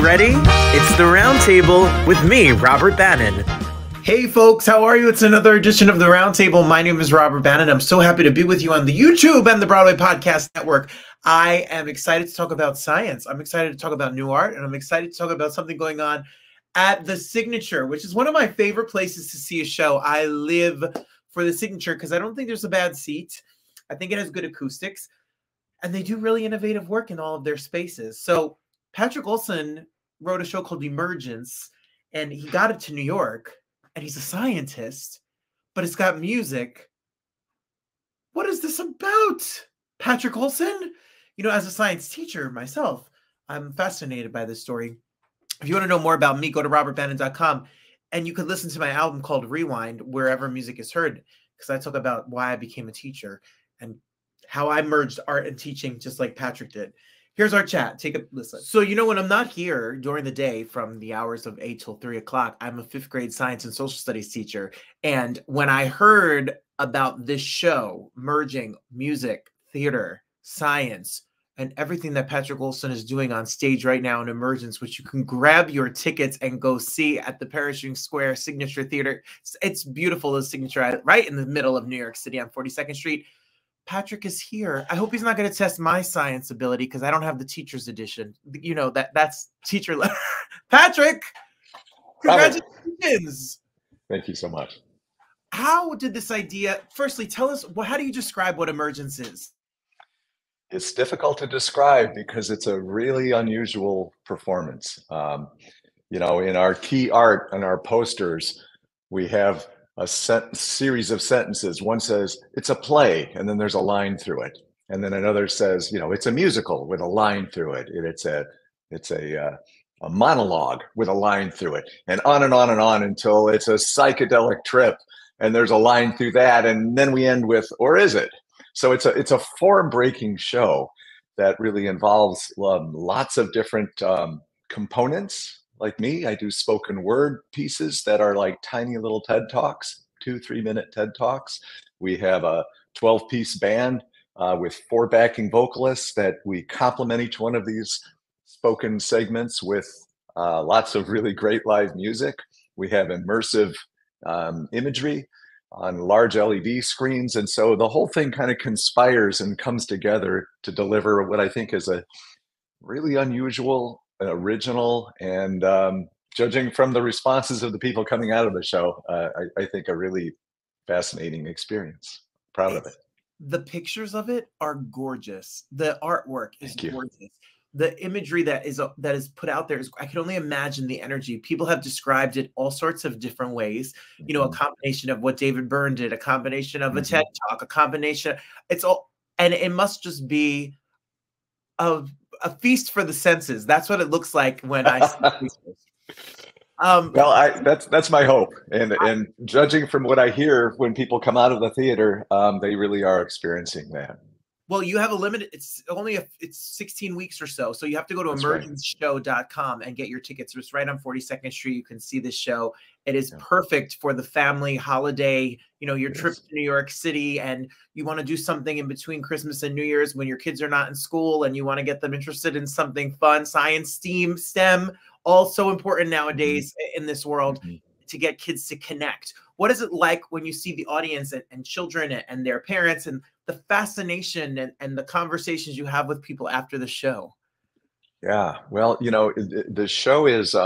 you ready? It's the Roundtable with me, Robert Bannon. Hey folks, how are you? It's another edition of the Roundtable. My name is Robert Bannon. I'm so happy to be with you on the YouTube and the Broadway Podcast Network. I am excited to talk about science. I'm excited to talk about new art, and I'm excited to talk about something going on at the Signature, which is one of my favorite places to see a show. I live for the Signature because I don't think there's a bad seat. I think it has good acoustics, and they do really innovative work in all of their spaces. So Patrick Olson wrote a show called Emergence, and he got it to New York, and he's a scientist, but it's got music. What is this about? Patrick Olson? You know, as a science teacher myself, I'm fascinated by this story. If you want to know more about me, go to robertbannon.com, and you can listen to my album called Rewind wherever music is heard, because I talk about why I became a teacher and how I merged art and teaching just like Patrick did. Here's our chat. Take a listen. So, you know, when I'm not here during the day from the hours of 8 till 3 o'clock, I'm a 5th grade science and social studies teacher. And when I heard about this show, merging music, theater, science, and everything that Patrick Olson is doing on stage right now in Emergence, which you can grab your tickets and go see at the Pershing Square Signature Theater. It's beautiful, the Signature, right in the middle of New York City on 42nd Street. Patrick is here. I hope he's not going to test my science ability because I don't have the teacher's edition. You know, that's teacher. Patrick, congratulations. Thank you so much. How did this idea, firstly, tell us, how do you describe what Emergence is? It's difficult to describe because it's a really unusual performance. You know, in our key art and our posters, we have a series of sentences. One says it's a play, and then there's a line through it, and then another says, you know, it's a musical with a line through it. It's a monologue with a line through it, and on and on and on until it's a psychedelic trip, and there's a line through that, and then we end with, or is it? So it's a form-breaking show that really involves lots of different components. Like me, I do spoken word pieces that are like tiny little TED Talks, 2-3 minute TED Talks. We have a 12-piece band with 4 backing vocalists that we complement each one of these spoken segments with lots of really great live music. We have immersive imagery on large LED screens. And so the whole thing kind of conspires and comes together to deliver what I think is a really unusual, original, and judging from the responses of the people coming out of the show, I think a really fascinating experience. Proud of it. The pictures of it are gorgeous. The artwork is gorgeous. The imagery that is put out there is, I can only imagine the energy. People have described it all sorts of different ways. You know, a combination of what David Byrne did, a combination of a TED Talk, a combination. It's all, and it must just be a feast for the senses. That's what it looks like when I see well, that's my hope, and judging from what I hear when people come out of the theater, they really are experiencing that. Well, you have a limited, it's 16 weeks or so. So you have to go to emergenceshow.com and get your tickets. It's right on 42nd Street. You can see this show. It is perfect for the family holiday, you know, your trip to New York City, and you want to do something in between Christmas and New Year's when your kids are not in school and you want to get them interested in something fun, science, STEM, all so important nowadays in this world to get kids to connect. What is it like when you see the audience and children and their parents and the fascination and the conversations you have with people after the show? Yeah, well, you know, the show is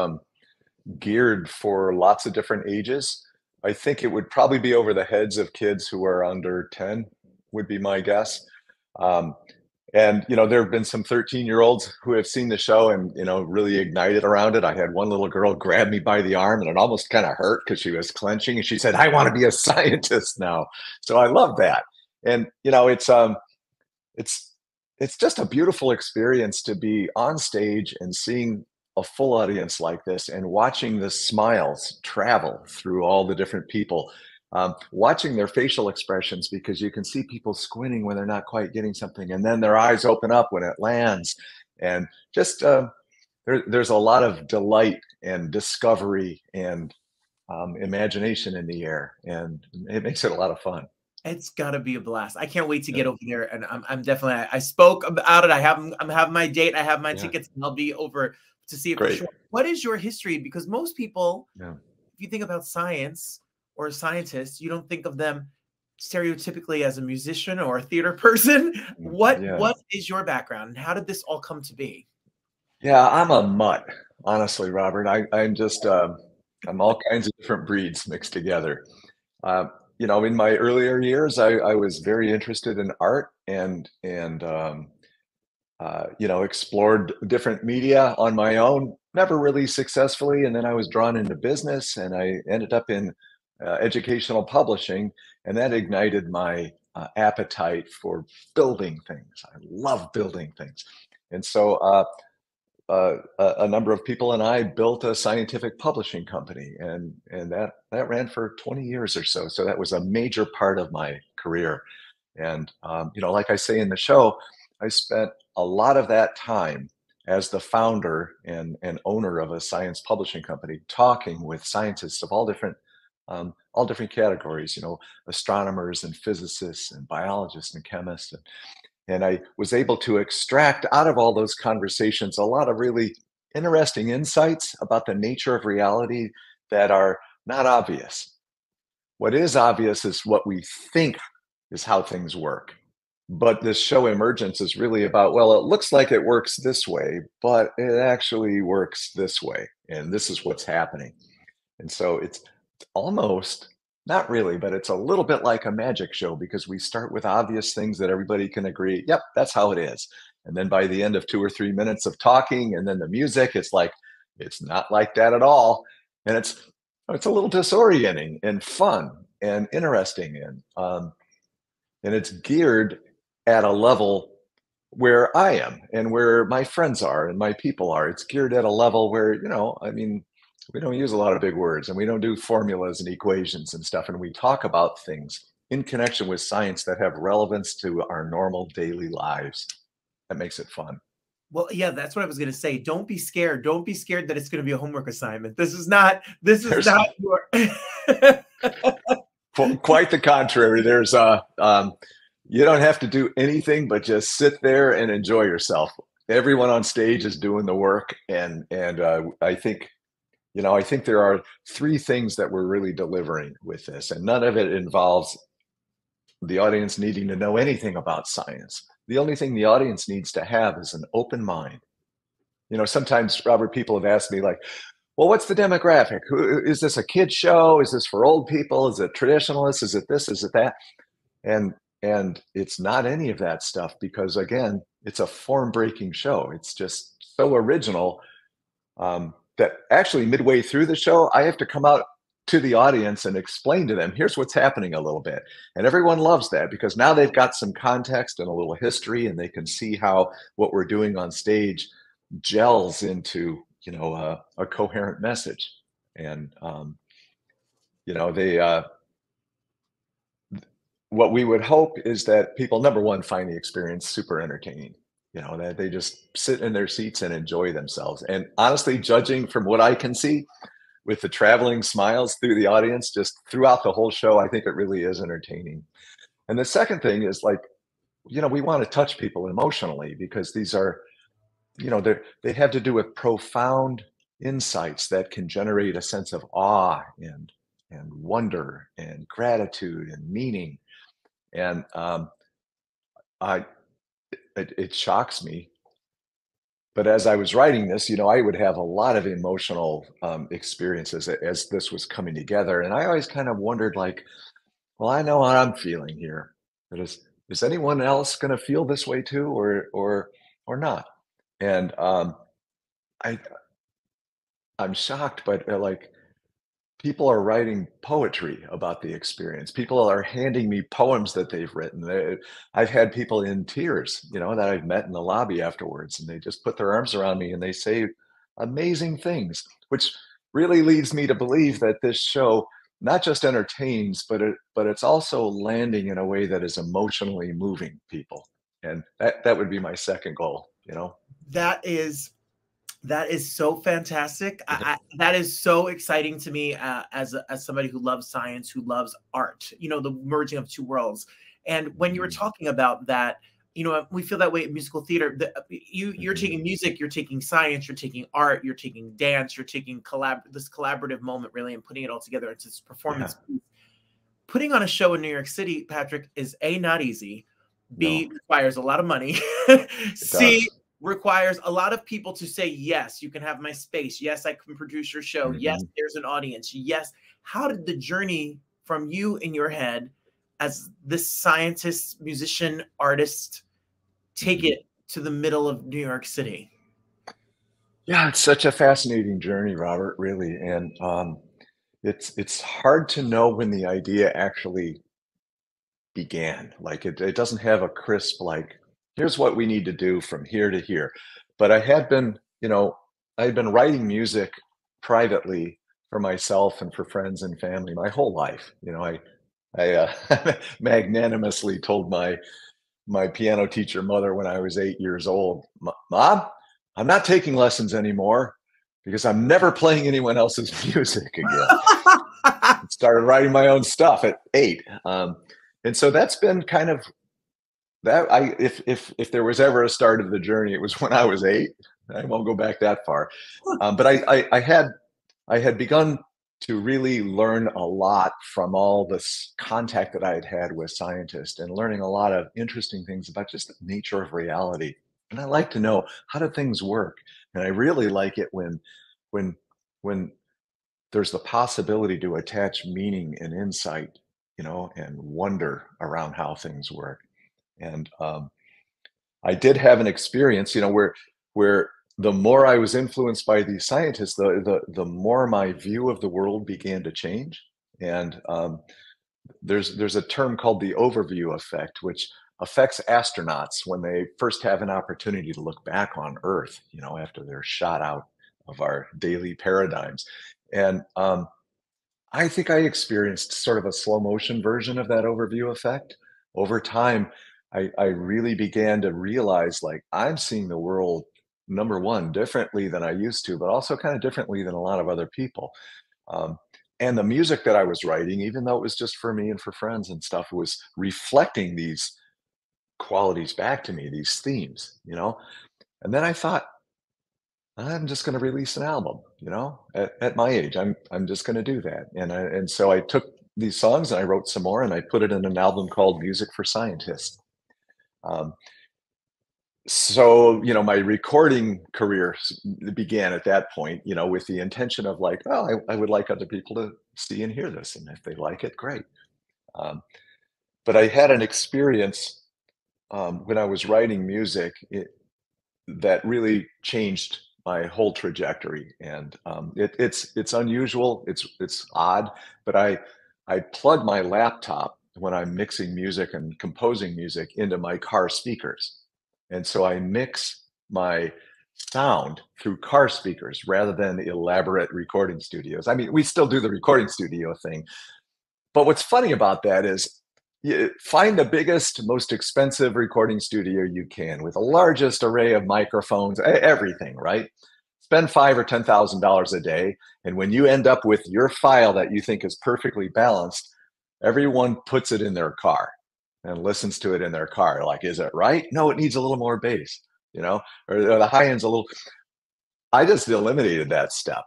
geared for lots of different ages. I think it would probably be over the heads of kids who are under 10, would be my guess. And, you know, there have been some 13-year-olds who have seen the show and, you know, really ignited around it. I had one little girl grab me by the arm and it almost kind of hurt because she was clenching and she said, I want to be a scientist now. So I love that. And, you know, it's just a beautiful experience to be on stage and seeing a full audience like this and watching the smiles travel through all the different people. Watching their facial expressions, because you can see people squinting when they're not quite getting something, and then their eyes open up when it lands, and just there's a lot of delight and discovery and imagination in the air, and it makes it a lot of fun. It's got to be a blast. I can't wait to get over there, and I'm definitely. I spoke about it. I have my date. I have my tickets, and I'll be over to see it for Great. sure. What is your history? Because most people, Yeah. if you think about science or scientists, you don't think of them stereotypically as a musician or a theater person. What is your background, and how did this all come to be? Yeah, I'm a mutt, honestly, Robert. I'm just I'm all kinds of different breeds mixed together. Uh, in my earlier years, I was very interested in art and explored different media on my own, never really successfully. And then I was drawn into business, and I ended up in educational publishing, and that ignited my appetite for building things. I love building things, and so a number of people and I built a scientific publishing company, and that ran for 20 years or so. So that was a major part of my career. And like I say in the show, I spent a lot of that time as the founder and owner of a science publishing company, talking with scientists of all different categories. Astronomers and physicists and biologists and chemists. And I was able to extract out of all those conversations a lot of really interesting insights about the nature of reality that are not obvious. What is obvious is what we think is how things work. But this show Emergence is really about, well, it looks like it works this way, but it actually works this way. And this is what's happening. And so it's almost, not really, but it's a little bit like a magic show, because we start with obvious things that everybody can agree, yep, that's how it is. And then by the end of 2 or 3 minutes of talking and then the music, it's like, it's not like that at all. And it's a little disorienting and fun and interesting. And it's geared at a level where I am and where my friends are and my people are. It's geared at a level where, we don't use a lot of big words, and we don't do formulas and equations and stuff. And we talk about things in connection with science that have relevance to our normal daily lives. That makes it fun. Well, yeah, that's what I was going to say. Don't be scared. Don't be scared that it's going to be a homework assignment. This is not your. Quite the contrary. There's you don't have to do anything but just sit there and enjoy yourself. Everyone on stage is doing the work, and I think there are 3 things that we're really delivering with this, and none of it involves the audience needing to know anything about science. The only thing the audience needs to have is an open mind. Sometimes, Robert, people have asked me, like, well, what's the demographic? Is this a kid show? Is this for old people? Is it traditionalists? Is it this? Is it that? And it's not any of that stuff, because, again, it's a form-breaking show. It's just so original that actually midway through the show, I have to come out to the audience and explain to them, here's what's happening a little bit. And everyone loves that, because now they've got some context and a little history, and they can see how what we're doing on stage gels into, a coherent message. And, what we would hope is that people, number one, find the experience super entertaining. That they just sit in their seats and enjoy themselves. And honestly, judging from what I can see with the traveling smiles through the audience just throughout the whole show, I think it really is entertaining. And the second thing is, like, we want to touch people emotionally, because these are, they have to do with profound insights that can generate a sense of awe and wonder and gratitude and meaning. And it shocks me. But as I was writing this, I would have a lot of emotional experiences as this was coming together. And I always kind of wondered, like, well, I know what I'm feeling here. But is anyone else going to feel this way too, or not? And I'm shocked, but like, people are writing poetry about the experience. People are handing me poems that they've written. I've had people in tears, that I've met in the lobby afterwards, and they just put their arms around me and they say amazing things, which really leads me to believe that this show not just entertains, but it's also landing in a way that is emotionally moving people. And that would be my second goal, That is so fantastic. That is so exciting to me as somebody who loves science, who loves art, the merging of two worlds. And when you were talking about that, we feel that way in musical theater. You're taking music, you're taking science, you're taking art, you're taking dance, you're taking this collaborative moment really and putting it all together into this performance. Yeah. Putting on a show in New York City, Patrick, is A, not easy, B, No, requires a lot of money, it C, does. requires a lot of people to say, yes, you can have my space. Yes, I can produce your show. Yes, Hmm. there's an audience. Yes. How did the journey from you in your head as this scientist, musician, artist take Hmm. it to the middle of New York City? Yeah, it's such a fascinating journey, Robert, really. And it's hard to know when the idea actually began. Like it doesn't have a crisp, like, here's what we need to do from here to here. But I had been, I had been writing music privately for myself and for friends and family my whole life. I magnanimously told my piano teacher mother when I was 8 years old, Mom, I'm not taking lessons anymore because I'm never playing anyone else's music again. Started writing my own stuff at 8. And so that's been kind of that. If there was ever a start of the journey, it was when I was 8. I won't go back that far. But I had begun to really learn a lot from all this contact that I had had with scientists and learning a lot of interesting things about just the nature of reality. And I like to know, how do things work? And I really like it when when there's the possibility to attach meaning and insight, and wonder around how things work. And I did have an experience, where the more I was influenced by these scientists, the more my view of the world began to change. And there's a term called the overview effect, which affects astronauts when they first have an opportunity to look back on Earth, after they're shot out of our daily paradigms. And I think I experienced sort of a slow motion version of that overview effect. Over time, I really began to realize, like, I'm seeing the world, number one, differently than I used to, but also kind of differently than a lot of other people. Um, and the music that I was writing, even though it was just for me and for friends and stuff, was reflecting these qualities back to me, these themes. And then I thought, I'm just going to release an album, at my age. I'm just going to do that. And so I took these songs and I wrote some more and I put it in an album called Music for Scientists. Um, so, my recording career began at that point, with the intention of, like, oh, I would like other people to see and hear this. And if they like it, great. Um, but I had an experience when I was writing music, that really changed my whole trajectory. And it's unusual, it's odd, but I plug my laptop when I'm mixing music and composing music into my car speakers, and so I mix my sound through car speakers rather than elaborate recording studios. I mean, we still do the recording studio thing, but what's funny about that is, you find the biggest, most expensive recording studio you can with the largest array of microphones, everything, right? Spend $5,000 or $10,000 a day, and when you end up with your file that you think is perfectly balanced, everyone puts it in their car and listens to it in their car. Like, is it right? No, it needs a little more bass, or the high end's a little. I just eliminated that step,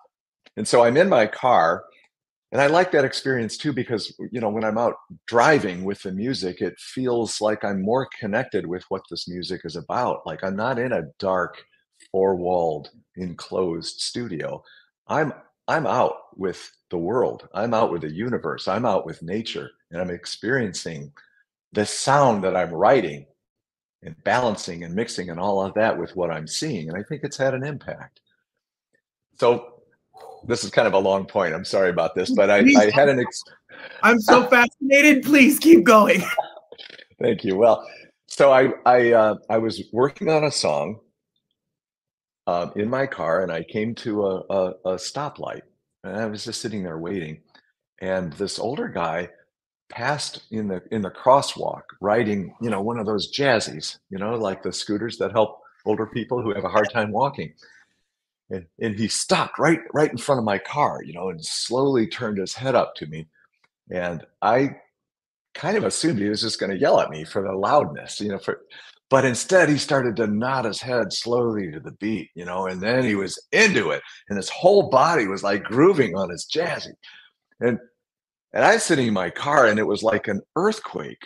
and so I'm in my car and I like that experience too because, when I'm out driving with the music, it feels like I'm more connected with what this music is about. Like, I'm not in a dark, four-walled, enclosed studio. I'm I'm out with the world. I'm out with the universe. I'm out with nature, and I'm experiencing the sound that I'm writing and balancing and mixing and all of that with what I'm seeing. And I think it's had an impact. So this is kind of a long point. I'm sorry about this, but Please, I had an ex I'm so fascinated. Please keep going. Thank you. Well, so I was working on a song in my car, and I came to a stoplight, and I was just sitting there waiting, and this older guy passed in the crosswalk riding, one of those jazzies, like the scooters that help older people who have a hard time walking. And he stopped right in front of my car, and slowly turned his head up to me. And I kind of assumed he was just going to yell at me for the loudness, But instead, he started to nod his head slowly to the beat, you know, and then he was into it, and his whole body was like grooving on his jazzy. And I was sitting in my car, and it was like an earthquake.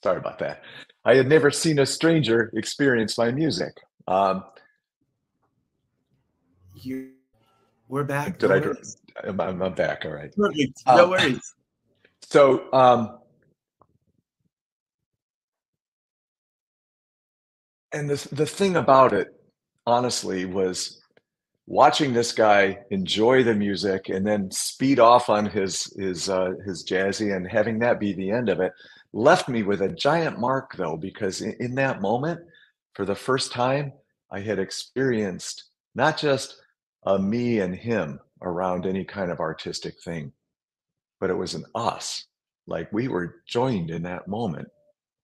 Sorry about that. I had never seen a stranger experience my music. We're back. Did No I? worries. I'm back. All right. Perfect. No Um, worries. so, and the thing about it, honestly, was watching this guy enjoy the music and then speed off on his jazzy and having that be the end of it left me with a giant mark though, because in that moment, for the first time, I had experienced not just a me and him around any kind of artistic thing, but it was an us. Like we were joined in that moment.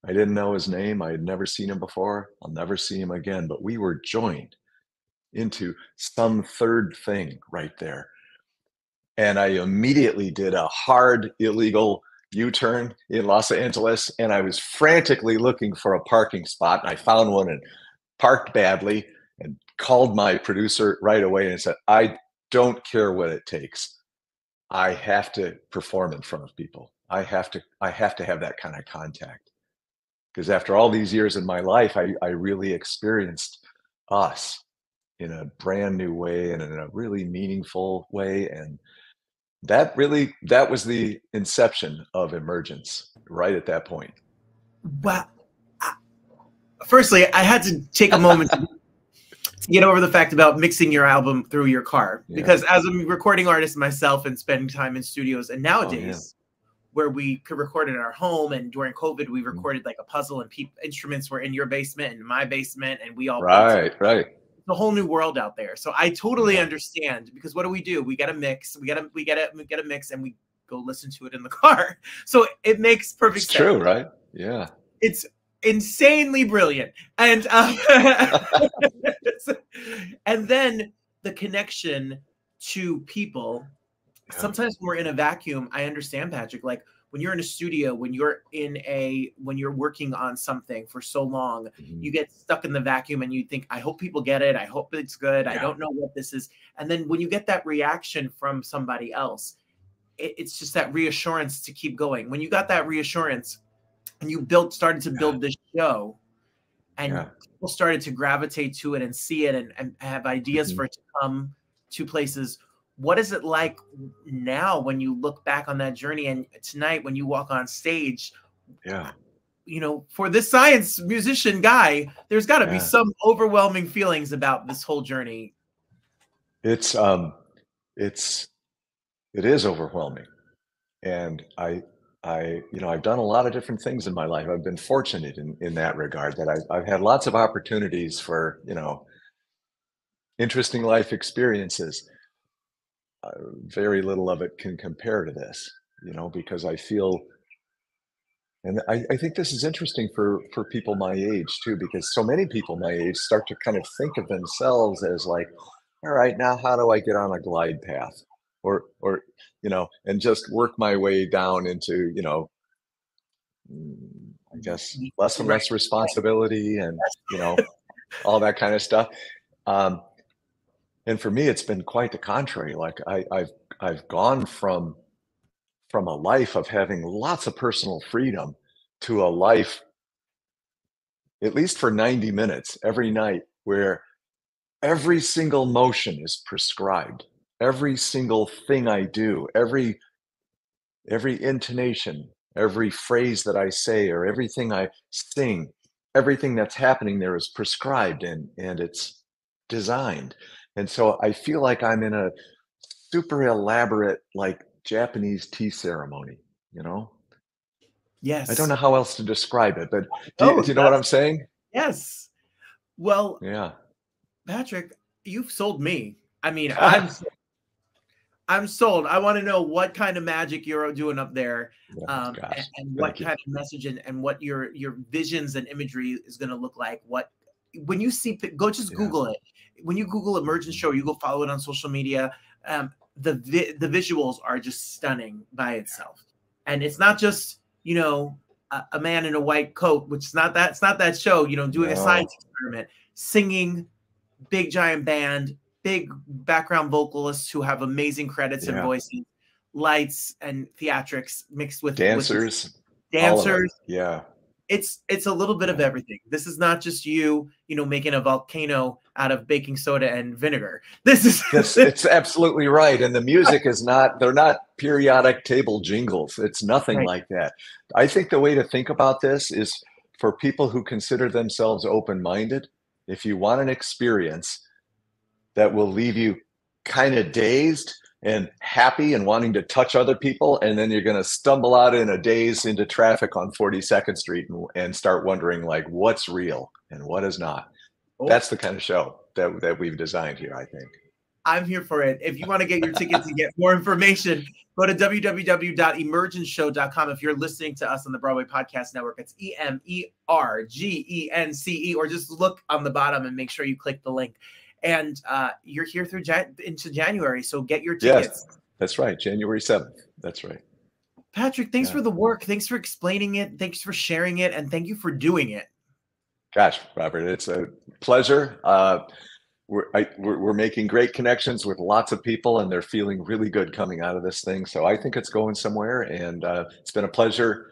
I didn't know his name. I had never seen him before. I'll never see him again, but we were joined into some third thing right there. And I immediately did a hard, illegal U-turn in Los Angeles, and I was frantically looking for a parking spot. And I found one and parked badly and called my producer right away and said, I don't care what it takes. I have to perform in front of people. I have to have that kind of contact. Because after all these years in my life, I really experienced us in a brand new way and in a really meaningful way. And that was the inception of Emergence right at that point. Wow. Firstly, I had to take a moment to get over the fact about mixing your album through your car, because as a recording artist myself and spending time in studios, and nowadays where we could record in our home, and during COVID we recorded like a puzzle, and instruments were in your basement and my basement, and we all right. It's a whole new world out there. So I totally understand, because what do? We got to mix, we got to mix, and we go listen to it in the car. So it makes perfect sense. True, right? Yeah. It's insanely brilliant. And and then the connection to people. Sometimes when we're in a vacuum, I understand, Patrick, like when you're in a studio, when you're working on something for so long, you get stuck in the vacuum and you think, I hope people get it. I hope it's good. I don't know what this is. And then when you get that reaction from somebody else, it's just that reassurance to keep going. When you got that reassurance and you started to build this show, and people started to gravitate to it and see it and have ideas for it to come to places. What is it like now when you look back on that journey, and tonight when you walk on stage? You know, for this science musician guy, there's got to be some overwhelming feelings about this whole journey. It is overwhelming. And I've done a lot of different things in my life. I've been fortunate in that regard, that I've had lots of opportunities for, interesting life experiences. Very little of it can compare to this, because I feel, and I think this is interesting for people my age too, because so many people my age start to kind of think of themselves as like, all right, now how do I get on a glide path? Or and just work my way down into, I guess less and less responsibility and, all that kind of stuff. And for me, it's been quite the contrary. Like I've gone from a life of having lots of personal freedom to a life, at least for 90 minutes every night, where every single motion is prescribed. Every single thing I do, every intonation, every phrase that I say, or everything I sing, everything that's happening there is prescribed and it's designed. And so I feel like I'm in a super elaborate, like Japanese tea ceremony, Yes. I don't know how else to describe it, but do you know what I'm saying? Yes. Well, Patrick, you've sold me. I mean, I'm sold. I want to know what kind of magic you're doing up there, and what kind of message and what your visions and imagery is going to look like. When you see, Google it. When you Google Emergence Show, you go follow it on social media. the visuals are just stunning by itself. And it's not just, you know, a man in a white coat, which is not that, it's not that show, you know, doing a science experiment, singing, big giant band, big background vocalists who have amazing credits and voices, lights and theatrics mixed with dancers. Yeah. It's a little bit of everything. This is not just you know, making a volcano out of baking soda and vinegar. This is it's absolutely right. And the music is not, they're not periodic table jingles. It's nothing like that. I think the way to think about this is for people who consider themselves open-minded, if you want an experience that will leave you kind of dazed and happy and wanting to touch other people, and then you're going to stumble out in a daze into traffic on 42nd Street and start wondering, like, what's real and what is not. That's the kind of show that we've designed here, I think. I'm here for it. If you want to get your tickets and get more information, go to www.emergenceshow.com. If you're listening to us on the Broadway Podcast Network, it's EMERGENCE, or just look on the bottom and make sure you click the link. And you're here through into January, so get your tickets. Yes, that's right. January 7th. That's right. Patrick, thanks for the work. Thanks for explaining it. Thanks for sharing it. And thank you for doing it. Gosh, Robert, it's a pleasure. We're making great connections with lots of people, and they're feeling really good coming out of this thing. So I think it's going somewhere, and it's been a pleasure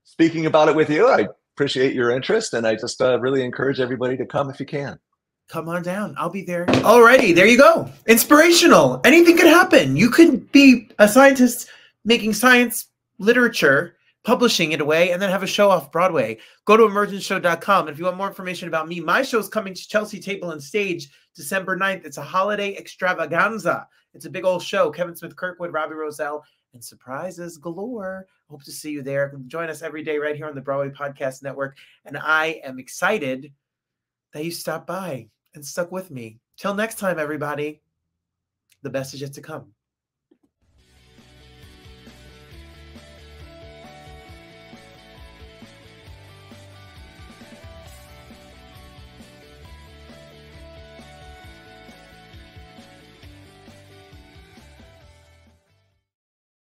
speaking about it with you. I appreciate your interest, and I just really encourage everybody to come if you can. Come on down. I'll be there. Alrighty, there you go. Inspirational. Anything could happen. You could be a scientist making science literature, publishing it away, and then have a show off Broadway. Go to emergenceshow.com. If you want more information about me, my show's coming to Chelsea Table and Stage December 9th. It's a holiday extravaganza. It's a big old show. Kevin Smith Kirkwood, Robbie Roselle, and surprises galore. Hope to see you there. Join us every day right here on the Broadway Podcast Network. And I am excited that you stopped by and stuck with me. Till next time, everybody, the best is yet to come.